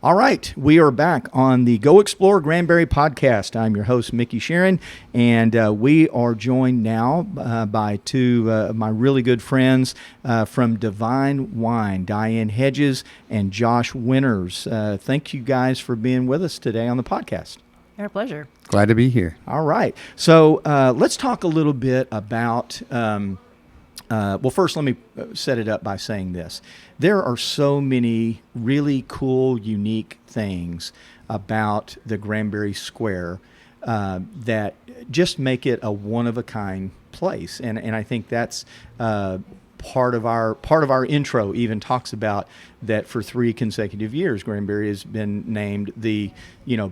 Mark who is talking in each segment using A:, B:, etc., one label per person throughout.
A: All right, we are back on the Go Explore Granbury podcast. I'm your host, Mickey Sharon, and we are joined now by two of my really good friends from Divine Wine, Diane Hedges and Josh Winters. Thank you guys for being with us today on the podcast.
B: Our pleasure.
C: Glad to be here.
A: All right, so let's talk a little bit about... well, first, let me set it up by saying this. There are so many really cool, unique things about the Granbury Square that just make it a one-of-a-kind place. And I think that's part of our intro even talks about that for 3 consecutive years, Granbury has been named the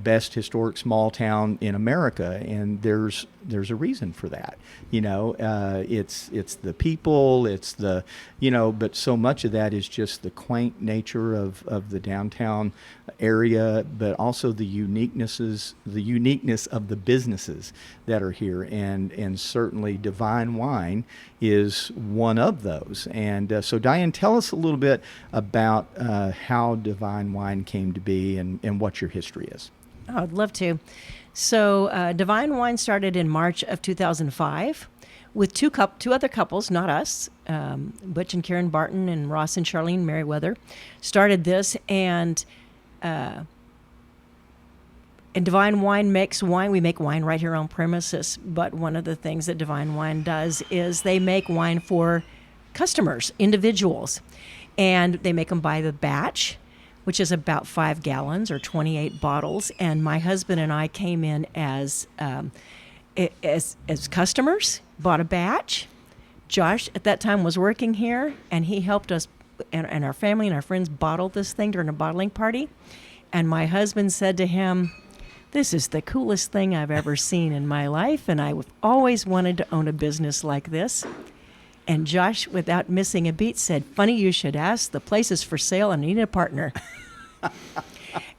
A: best historic small town in America, and there's a reason for that. It's the people, it's the but so much of that is just the quaint nature of the downtown area, but also the uniqueness of the businesses that are here, and certainly Divine Wine is one of those. And so Diane, tell us a little bit about how Divine Wine came to be and what your history is.
B: Oh, I'd love to. So Divine Wine started in March of 2005 with two other couples, not us, Butch and Karen Barton and Ross and Charlene Merriweather, started this, and Divine Wine makes wine. We make wine right here on premises, but one of the things that Divine Wine does is they make wine for customers, individuals, and they make them by the batch, which is about 5 gallons or 28 bottles. And my husband and I came in as customers, bought a batch. Josh at that time was working here, and he helped us and our family and our friends bottle this thing during a bottling party. And my husband said to him, "This is the coolest thing I've ever seen in my life, and I've always wanted to own a business like this." And Josh, without missing a beat, said, "Funny you should ask. The place is for sale and I need a partner."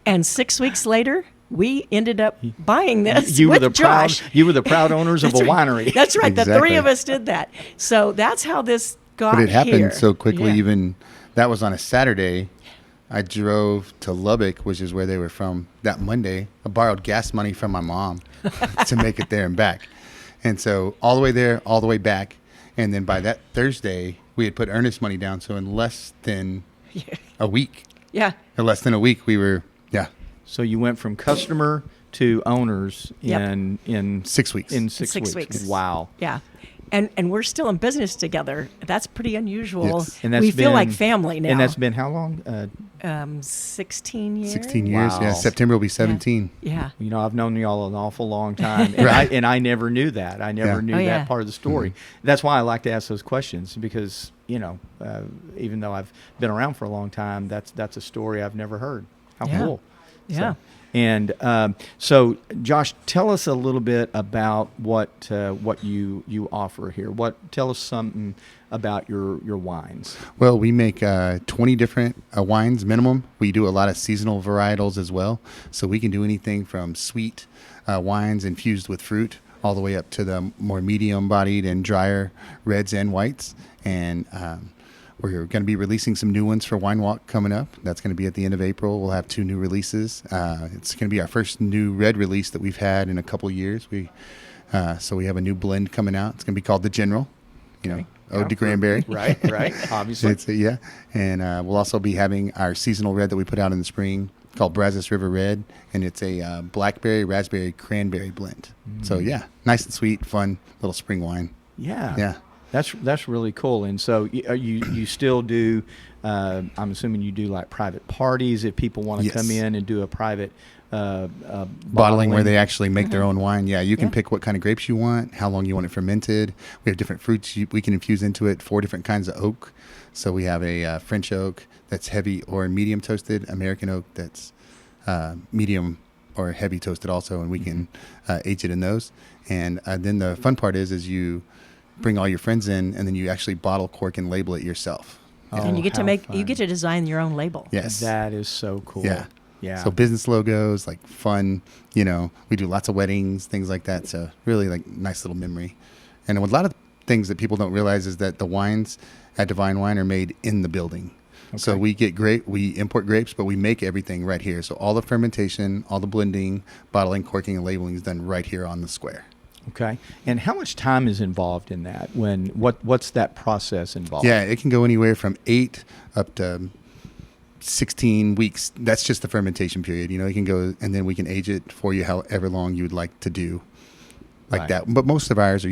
B: And 6 weeks later, we ended up buying this with Josh.
A: You were the proud owners of a winery.
B: That's right.
C: Exactly.
B: The 3 of us did that. So that's how this got here.
C: But it happened so quickly.
B: Yeah.
C: Even that was on a Saturday. I drove to Lubbock, which is where they were from, that Monday. I borrowed gas money from my mom to make it there and back. And so all the way there, all the way back. And then by that Thursday, we had put earnest money down. So in less than a week, we were,
A: So you went from customer to owners in
C: 6 weeks.
A: In six weeks. Wow.
B: Yeah. And we're still in business together. That's pretty unusual.
C: Yes.
A: And
B: we feel like family now.
A: And that's been how long?
B: 16 years.
C: 16 years.
A: Wow.
C: Yeah. September will be 17.
B: Yeah.
A: I've known y'all an awful long time, and I never knew that. I never knew that part of the story. Mm-hmm. That's why I like to ask those questions, because even though I've been around for a long time, that's a story I've never heard. How cool!
B: Yeah.
A: And so, Josh, tell us a little bit about what you offer here. Tell us something about your wines.
C: Well, we make 20 different wines minimum. We do a lot of seasonal varietals as well. So we can do anything from sweet wines infused with fruit all the way up to the more medium-bodied and drier reds and whites. And we're going to be releasing some new ones for Wine Walk coming up. That's going to be at the end of April. We'll have 2 new releases. It's going to be our first new red release that we've had in a couple years. So we have a new blend coming out. It's going to be called the General, Ode to Granbury.
A: Right, obviously.
C: And we'll also be having our seasonal red that we put out in the spring called Brazos River Red, and it's a blackberry, raspberry, cranberry blend. So, nice and sweet, fun little spring wine.
A: Yeah. That's really cool. And so you still do, I'm assuming you do like private parties if people want to come in and do a private
C: bottling where they actually make their own wine. Yeah, you can pick what kind of grapes you want, how long you want it fermented. We have different fruits we can infuse into it, 4 different kinds of oak. So we have a French oak that's heavy or medium toasted, American oak that's medium or heavy toasted also, and we can age it in those. And then the fun part is you bring all your friends in, and then you actually bottle, cork, and label it yourself.
B: And you get to design your own label.
C: Yes.
A: That is so cool. Yeah.
C: So business logos, like fun, we do lots of weddings, things like that. So really like nice little memory. And a lot of things that people don't realize is that the wines at Divine Wine are made in the building. So we import grapes, but we make everything right here. So all the fermentation, all the blending, bottling, corking, and labeling is done right here on the square.
A: Okay. And how much time is involved in that? What's that process involved?
C: Yeah, it can go anywhere from 8 up to 16 weeks. That's just the fermentation period. It can go, and then we can age it for you however long you would like to do like that. But most of ours are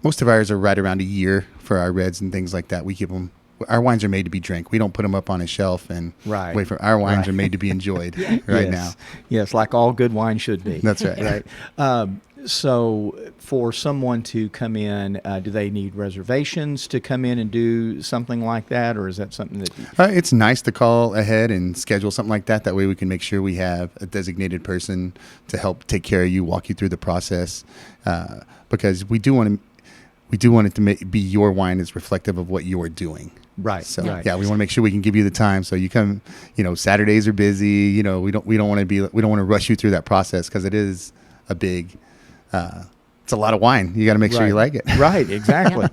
C: most of ours are right around a year for our reds and things like that. We keep them. Our wines are made to be drank. We don't put them up on a shelf and wait for. Our wines are made to be enjoyed now.
A: Yes, like all good wine should be.
C: That's right.
A: Right. So for someone to come in, do they need reservations to come in and do something like that, or is that something that?
C: It's nice to call ahead and schedule something like that. That way we can make sure we have a designated person to help take care of you, walk you through the process, because we do want it to be your wine is reflective of what you are doing.
A: Right.
C: So we want to make sure we can give you the time. So you come, Saturdays are busy. We don't want to rush you through that process because it is a big. It's a lot of wine. You got to make sure you like it.
A: Right. Exactly.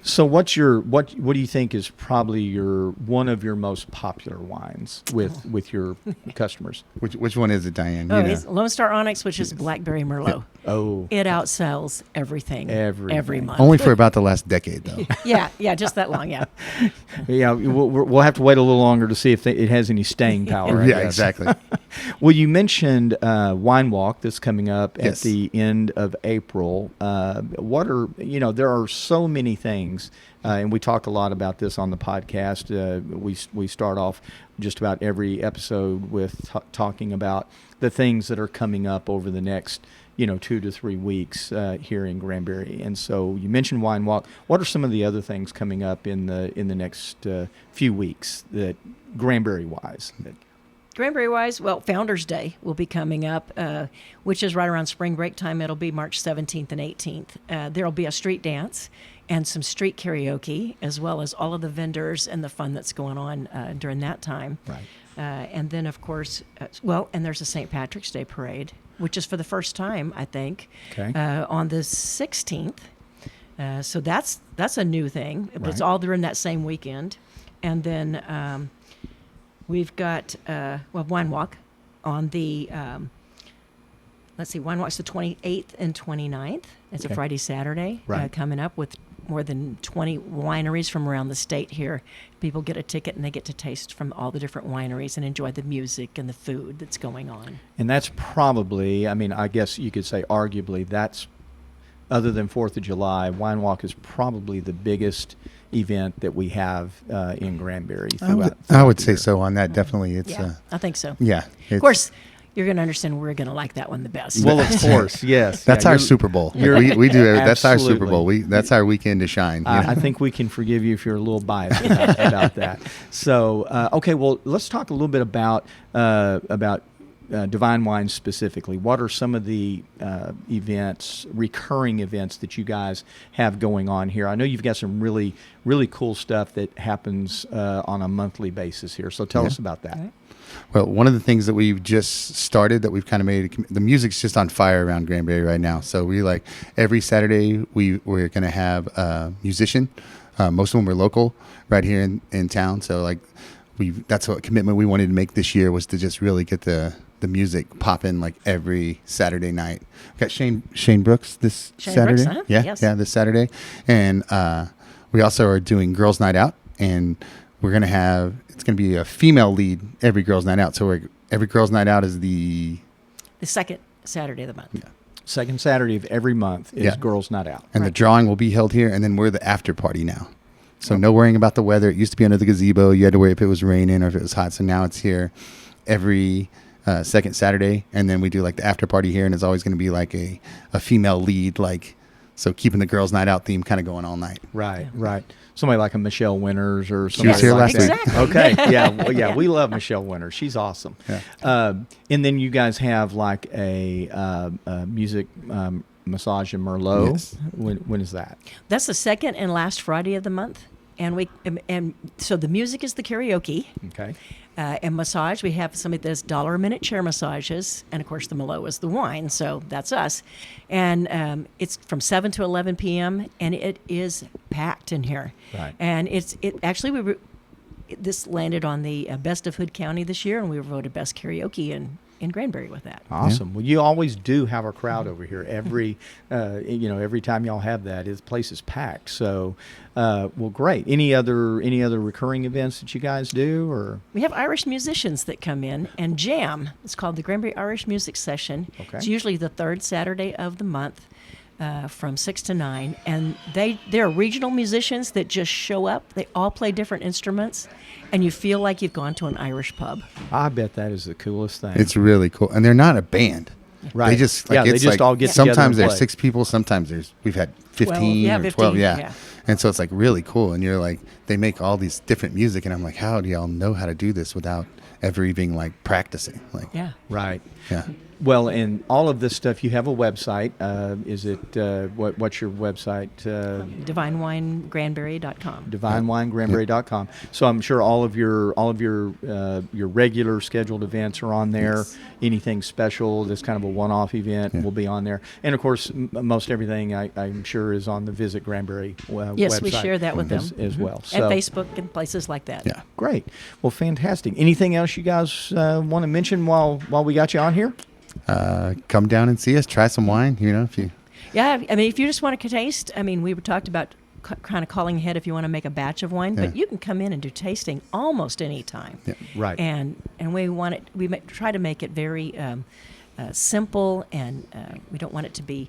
A: So what do you think is probably one of your most popular wines with your customers?
C: Which one is it, Diane?
B: It's Lone Star Onyx, which is Blackberry Merlot.
A: Oh,
B: it outsells everything every month.
C: Only for about the last decade, though.
B: yeah, just that long. Yeah.
A: Yeah, we'll have to wait a little longer to see if it has any staying power. I guess.
C: Exactly.
A: Well, you mentioned Wine Walk that's coming up at the end of April. There are so many things, and we talk a lot about this on the podcast. We start off just about every episode with talking about the things that are coming up over the next 2 to 3 weeks here in Granbury. And so you mentioned Wine Walk. What are some of the other things coming up in the next few weeks that Granbury-wise?
B: Granbury-wise, well, Founders Day will be coming up, which is right around spring break time. It'll be March 17th and 18th. There'll be a street dance and some street karaoke, as well as all of the vendors and the fun that's going on during that time.
A: Right.
B: And then, of course, and there's a St. Patrick's Day parade, which is for the first time, I think, on the 16th. So that's a new thing. But it's all during that same weekend. And then we've got Wine Walk on the Wine Walk's the 28th and 29th. It's a Friday, Saturday coming up with more than 20 wineries from around the state here. People get a ticket and they get to taste from all the different wineries and enjoy the music and the food that's going on.
A: And that's probably, I guess you could say arguably that's, other than 4th of July, Wine Walk is probably the biggest event that we have in Granbury.
C: I would say so on that. Definitely.
B: I think so.
C: Yeah.
B: Of course, you're going to understand we're going to like that one the best.
A: Well, of course, yes.
C: That's our Super Bowl. We do it. That's our Super Bowl.
A: Absolutely.
C: That's our weekend to shine.
A: I think we can forgive you if you're a little biased about that. So, well, let's talk a little bit about Divine Wines specifically. What are some of the recurring events that you guys have going on here? I know you've got some really, really cool stuff that happens on a monthly basis here. So tell us about that.
B: Okay.
C: Well, one of the things that we've just started that we've kind of made, the music's just on fire around Granbury right now. So we every Saturday we're going to have a musician. Most of them are local right here in town. So that's what commitment we wanted to make this year, was to just really get the music popping every Saturday night. We've got Shane Brooks this Saturday.
B: Brooks, huh?
C: Yeah, this Saturday. And we also are doing Girls Night Out, and it's going to be a female lead every Girls Night Out. So every Girls Night Out is the
B: second Saturday of the month.
C: Yeah.
A: Second Saturday of every month is Girls Night Out.
C: And the drawing will be held here, and then we're the after party now. So no worrying about the weather. It used to be under the gazebo. You had to worry if it was raining or if it was hot. So now it's here every second Saturday, and then we do the after party here, and it's always going to be a female lead, so keeping the Girls Night Out theme kind of going all night.
A: Right. Somebody like a Michelle Winters or somebody.
C: She was here last week.
B: Exactly.
A: Okay. Yeah. Well, we love Michelle Winters. She's awesome.
C: Yeah.
A: And then you guys have a music massage and Merlot.
C: Yes.
A: When is that?
B: That's the second and last Friday of the month. and so the music is the karaoke.
A: Okay.
B: And massage, we have somebody that does $1 a minute chair massages, and of course the Merlot is the wine, so that's us. And it's from 7 to 11 p.m. and it is packed in here.
A: Right.
B: And it actually this landed on the Best of Hood County this year, and we were voted best karaoke in Granbury with that.
A: Awesome. Well, you always do have a crowd over here. Every time y'all have that, the place is packed. So, well, great. Any other recurring events that you guys do, or?
B: We have Irish musicians that come in and jam. It's called the Granbury Irish Music Session.
A: Okay.
B: It's usually the third Saturday of the month. From 6 to 9, and they're regional musicians that just show up. They all play different instruments, and you feel like you've gone to an Irish pub.
A: I bet that is the coolest thing.
C: It's really cool, and they're not a band.
A: Right.
C: They just
A: they just all get together.
C: Sometimes
A: and
C: there's
A: play.
C: 6 people. Sometimes we've had 15 or 12.
B: 15,
C: Yeah.
B: yeah.
C: And so it's like really cool. And you're like, they make all these different music, and I'm like, how do y'all know how to do this without ever even like practicing? Like,
B: Yeah.
A: Right.
C: yeah.
A: Well, and all of this stuff, you have a website. Is it what's your website?
B: DivineWineGranbury.com.
A: DivineWineGranbury.com. So I'm sure all of your regular scheduled events are on there.
C: Yes.
A: Anything special that's kind of a one-off event will be on there. And of course, most everything I'm sure is on the Visit Granbury website.
B: Yes, we share that with them
A: as well.
B: and
A: So
B: Facebook and places like that.
C: Yeah.
A: great. Well, fantastic. Anything else you guys want to mention while we got you on here?
C: Come down and see us. Try some wine. If you.
B: Yeah, I mean, if you just want to taste, I mean, we talked about kind of calling ahead if you want to make a batch of wine, but
C: Yeah.
B: you can come in and do tasting almost any time.
C: Yeah.
A: Right.
B: And we want it. Try to make it very simple, and we don't want it to be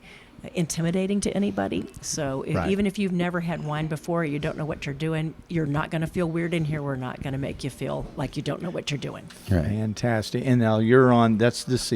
B: intimidating to anybody. So
A: Right.
B: even if you've never had wine before, you don't know what you're doing, you're not going to feel weird in here. We're not going to make you feel like you don't know what you're doing.
C: Right.
A: Fantastic. And now you're on, this is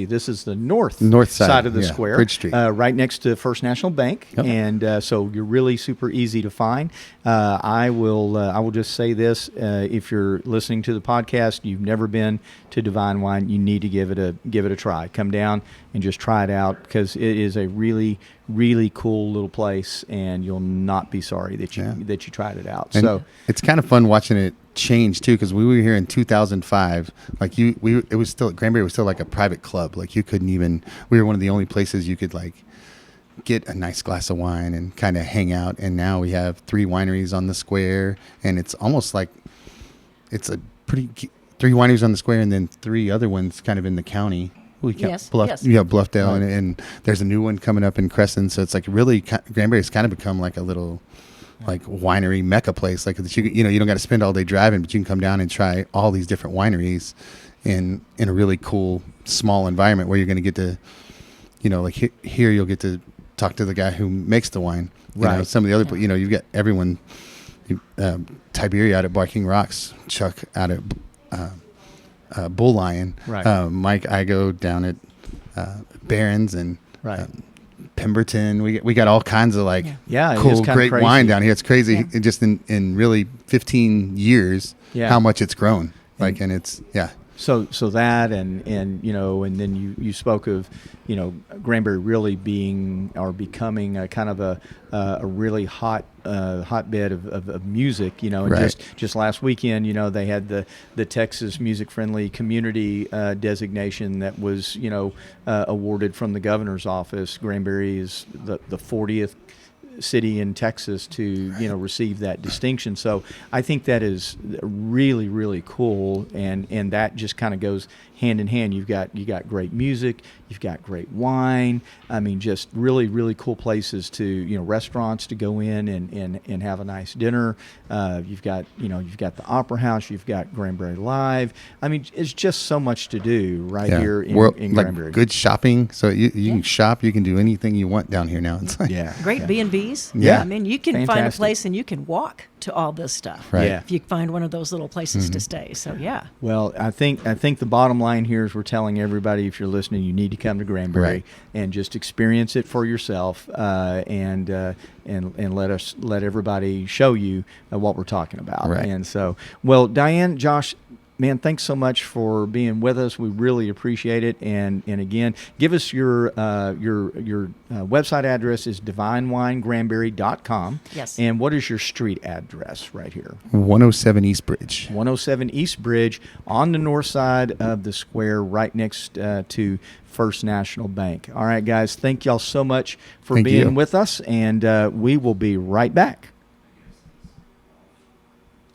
A: the north
C: Side,
A: of the
C: yeah,
A: square.
C: Bridge Street.
A: Right next to First National Bank.
C: Yep.
A: And so you're really super easy to find. I will just say this. If you're listening to the podcast, you've never been to Divine Wine, you need to give it a try. Come down and just try it out, because it is a really, really cool little place, and you'll not be sorry that you tried it out.
C: And
A: So
C: it's kind of fun watching it change too, because we were here in 2005. Like it was still, Granbury was still like a private club. Like you couldn't even. We were one of the only places you could like get a nice glass of wine and kind of hang out. And now we have 3 wineries on the square, and it's almost like it's a pretty 3 wineries on the square, and then 3 other ones kind of in the county. We
B: Yes, yes.
C: You have Bluffdale,
A: Right.
C: and there's a new one coming up in Crescent. So it's like really, Granbury's kind of become like a little, like winery mecca place. Like that you don't got to spend all day driving, but you can come down and try all these different wineries in a really cool small environment where you're going to get to, like here you'll get to talk to the guy who makes the wine.
A: Right.
C: Some of the other, you've got everyone, Tiberia out at Barking Rocks, Chuck out at Bull Lion,
A: Right.
C: Mike Igo down at Barron's, and
A: Right.
C: Pemberton. We got all kinds of
A: Yeah, it is
C: cool,
A: kinda
C: great
A: crazy.
C: wine down here. It's crazy.
B: Yeah.
C: It just in really 15 years,
A: Yeah.
C: how much it's grown. And it's
A: So that and then you spoke of Granbury really being or becoming a kind of a really hotbed of music, and
C: Right.
A: just last weekend they had the Texas Music Friendly Community designation that was awarded from the governor's office. Granbury is the 40th city in Texas to receive that distinction. So I think that is really, really cool, and that just kind of goes hand in hand. You got great music, you've got great wine. I mean, just really, really cool places to restaurants to go in and have a nice dinner. You've got the Opera House, you've got Granbury Live. I mean, it's just so much to do here in Granbury.
C: like good shopping. So you can shop, you can do anything you want down here now. It's like,
A: Yeah,
B: Great
A: yeah.
B: B&Bs.
C: Yeah.
B: I mean, you can find a
A: Fantastic.
B: place and you can walk to all this stuff.
C: Right.
A: Yeah.
B: If you find one of those little places to stay. So, yeah.
A: Well, I think the bottom line here is we're telling everybody, if you're listening, you need to come to Granbury
C: Right.
A: and just experience it for yourself, and let everybody show you what we're talking about.
C: Right.
A: And so, well, Diane, Josh, man, thanks so much for being with us. We really appreciate it. And again, give us your website address is divinewinegranbury.com.
B: Yes.
A: And what is your street address right here?
C: 107 East Bridge.
A: 107 East Bridge on the north side of the square, right next to First National Bank. All right, guys, thank y'all so much for
C: Thank
A: being
C: you.
A: with us, and we will be right back.